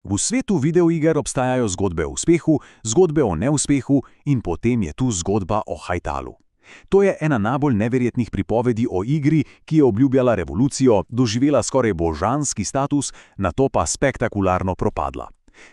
V svetu videoiger obstajajo zgodbe o uspehu, zgodbe o neuspehu in potem je tu zgodba o Hightalu. To je ena najbolj neverjetnih pripovedi o igri, ki je obljubljala revolucijo, doživela skoraj božanski status, nato pa spektakularno propadla.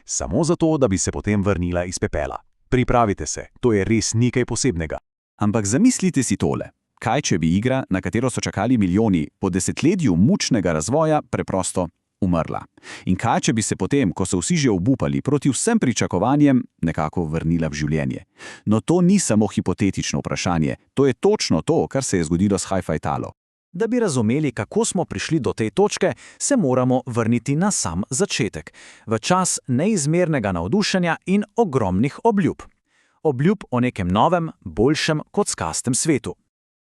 Samo zato, da bi se potem vrnila iz pepela. Pripravite se, to je res nekaj posebnega. Ampak zamislite si tole. Kaj, če bi igra, na katero so čakali milijoni, po desetletju mučnega razvoja preprosto umrla? In kaj, če bi se potem, ko so vsi že obupali, proti vsem pričakovanjem, nekako vrnila v življenje? No, to ni samo hipotetično vprašanje, to je točno to, kar se je zgodilo s Hightalu. Da bi razumeli, kako smo prišli do te točke, se moramo vrniti na sam začetek, v čas neizmernega navdušenja in ogromnih obljub. Obljub o nekem novem, boljšem kockastem svetu.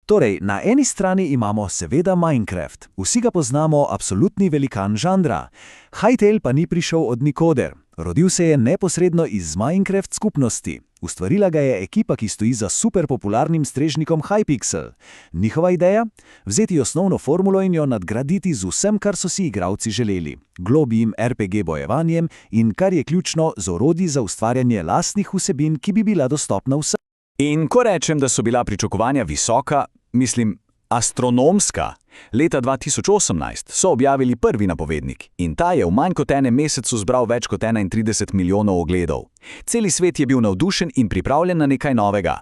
Torej, na eni strani imamo seveda Minecraft. Vsi ga poznamo, absolutni velikan žanra. Hytale pa ni prišel od nikoder. Rodil se je neposredno iz Minecraft skupnosti. Ustvarila ga je ekipa, ki stoji za superpopularnim strežnikom Hypixel. Njihova ideja? Vzeti osnovno formulo in jo nadgraditi z vsem, kar so si igralci želeli. Globijim RPG bojevanjem in, kar je ključno, z orodji za ustvarjanje lastnih vsebin, ki bi bila dostopna vsem. In ko rečem, da so bila pričakovanja visoka, mislim astronomska. Leta 2018 so objavili prvi napovednik in ta je v manj kot enem mesecu zbral več kot 31 milijonov ogledov. Celi svet je bil navdušen in pripravljen na nekaj novega.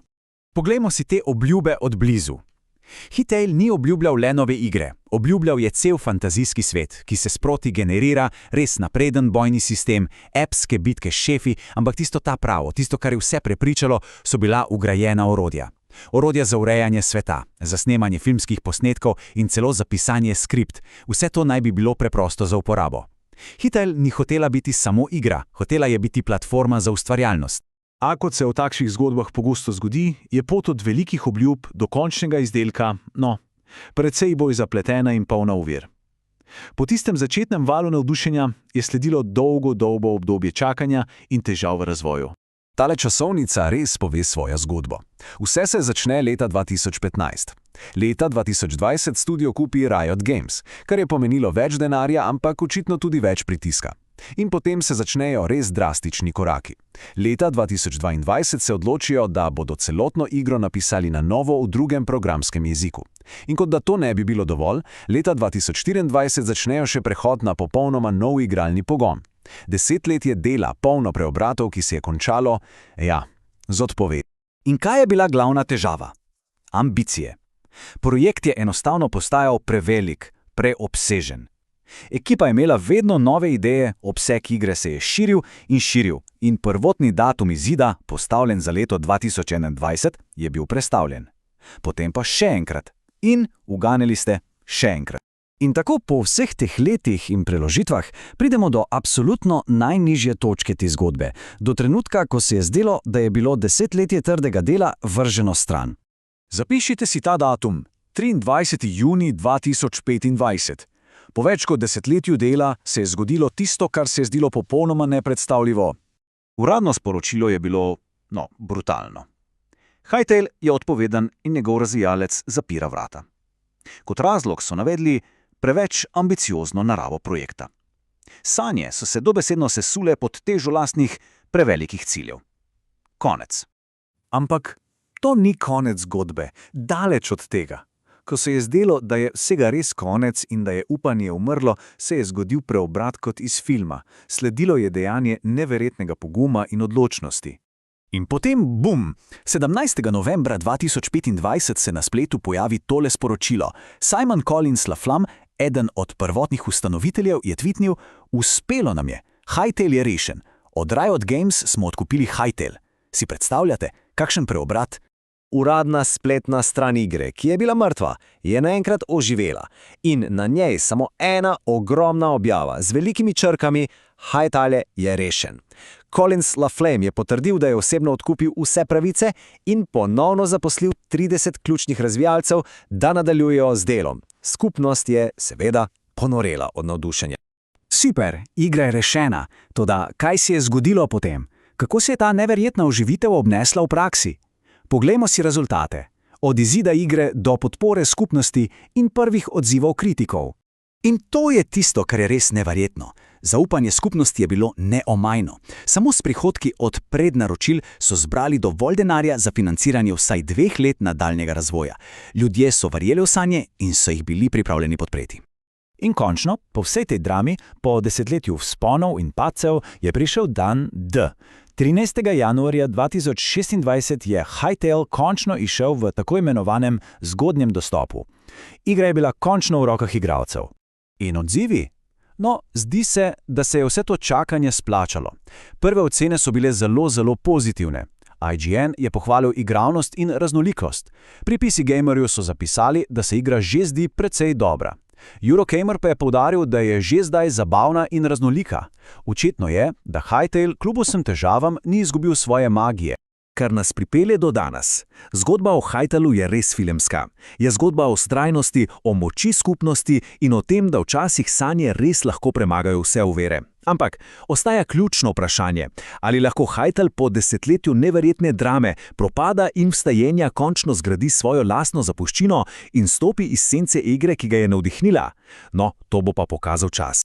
Poglejmo si te obljube od blizu. Hytale ni obljubljal le nove igre, obljubljal je cel fantazijski svet, ki se sproti generira, res napreden bojni sistem, epske bitke s šefi, ampak tisto ta pravo, tisto, kar je vse prepričalo, so bila vgrajena orodja. Orodja za urejanje sveta, za snemanje filmskih posnetkov in celo za pisanje skript. Vse to naj bi bilo preprosto za uporabo. Hytale ni hotela biti samo igra, hotela je biti platforma za ustvarjalnost. A kot se v takšnih zgodbah pogosto zgodi, je pot od velikih obljub do končnega izdelka, precej bolj zapletena in polna ovir. Po tistem začetnem valu navdušenja je sledilo dolgo obdobje čakanja in težav v razvoju. Tale časovnica res pove svojo zgodbo. Vse se začne leta 2015. Leta 2020 studio kupi Riot Games, kar je pomenilo več denarja, ampak očitno tudi več pritiska. In potem se začnejo res drastični koraki. Leta 2022 se odločijo, da bodo celotno igro napisali na novo v drugem programskem jeziku. In kot da to ne bi bilo dovolj, leta 2024 začnejo še prehod na popolnoma nov igralni pogon. 10 let je dela, polno preobratov, ki se je končalo, z odpovedjo. In kaj je bila glavna težava? Ambicije. Projekt je enostavno postajal prevelik, preobsežen. Ekipa je imela vedno nove ideje, obseg igre se je širil in prvotni datum izida, postavljen za leto 2021, je bil prestavljen. Potem pa še enkrat. In, uganili ste, še enkrat. In tako po vseh teh letih in preložitvah pridemo do absolutno najnižje točke te zgodbe, do trenutka, ko se je zdelo, da je bilo desetletje trdega dela vrženo stran. Zapišite si ta datum, 23. junij 2025. Po več kot desetletju dela se je zgodilo tisto, kar se je zdelo popolnoma nepredstavljivo. Uradno sporočilo je bilo, brutalno. Hytale je odpovedan in njegov razvijalec zapira vrata. Kot razlog so navedli preveč ambiciozno naravo projekta. Sanje so se dobesedno sesule pod težo lastnih prevelikih ciljev. Konec. Ampak to ni konec zgodbe, daleč od tega. Ko se je zdelo, da je vsega res konec in da je upanje umrlo, se je zgodil preobrat kot iz filma. Sledilo je dejanje neverjetnega poguma in odločnosti. In potem, bum! 17. novembra 2025 se na spletu pojavi tole sporočilo. Simon Collins LaFlamme, eden od prvotnih ustanoviteljev, je tvitnil: "Uspelo nam je! Hytale je rešen! Od Riot Games smo odkupili Hytale." Si predstavljate, kakšen preobrat? Uradna spletna stran igre, ki je bila mrtva, je naenkrat oživela in na njej samo ena ogromna objava z velikimi črkami: Hytale je rešen. Collins LaFlamme je potrdil, da je osebno odkupil vse pravice in ponovno zaposlil 30 ključnih razvijalcev, da nadaljujejo z delom. Skupnost je, seveda, ponorela od navdušenja. Super, igra je rešena, toda kaj se je zgodilo potem? Kako se je ta neverjetna oživitev obnesla v praksi? Poglejmo si rezultate. Od izida igre do podpore skupnosti in prvih odzivov kritikov. In to je tisto, kar je res neverjetno. Zaupanje skupnosti je bilo neomajno. Samo s prihodki od prednaročil so zbrali dovolj denarja za financiranje vsaj 2 let nadaljnjega razvoja. Ljudje so verjeli v sanje in so jih bili pripravljeni podpreti. In končno, po vsej tej drami, po desetletju vzponov in padcev, je prišel dan D. 13. januarja 2026 je Hytale končno izšel v tako imenovanem zgodnjem dostopu. Igra je bila končno v rokah igralcev. In odzivi? No, zdi se, da se je vse to čakanje splačalo. Prve ocene so bile zelo pozitivne. IGN je pohvalil igralnost in raznolikost. Pri PC Gamerju so zapisali, da se igra že zdi precej dobra. Eurogamer pa je poudaril, da je že zdaj zabavna in raznolika. Očitno je, da Hytale kljub vsem težavam ni izgubil svoje magije. Kar nas pripelje do danes. Zgodba o Hytalu je res filmska. Je zgodba o vztrajnosti, o moči skupnosti in o tem, da včasih sanje res lahko premagajo vse ovire. Ampak ostaja ključno vprašanje, ali lahko Hytale po desetletju neverjetne drame, propada in vstajenja končno zgradi svojo lastno zapuščino in stopi iz sence igre, ki ga je navdihnila. No, to bo pa pokazal čas.